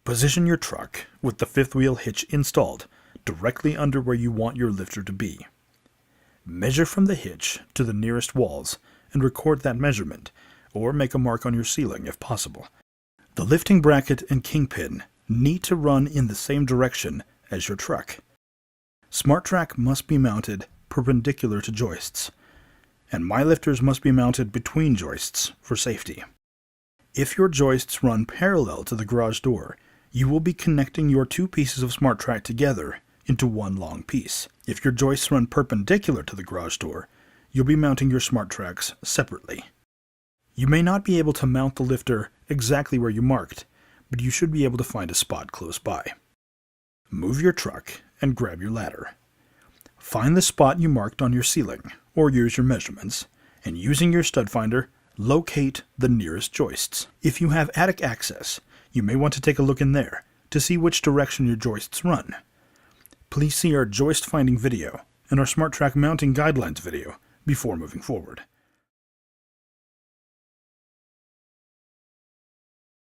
Position your truck with the fifth wheel hitch installed directly under where you want your lifter to be. Measure from the hitch to the nearest walls and record that measurement, or make a mark on your ceiling if possible. The lifting bracket and kingpin need to run in the same direction as your truck. SmartTrack must be mounted perpendicular to joists, and my lifters must be mounted between joists for safety. If your joists run parallel to the garage door, you will be connecting your two pieces of SmartTrack together into one long piece. If your joists run perpendicular to the garage door, you'll be mounting your SmartTracks separately. You may not be able to mount the lifter exactly where you marked, but you should be able to find a spot close by. Move your truck and grab your ladder. Find the spot you marked on your ceiling, or use your measurements, and using your stud finder, locate the nearest joists. If you have attic access, you may want to take a look in there to see which direction your joists run. Please see our joist finding video and our SmartTrack mounting guidelines video before moving forward.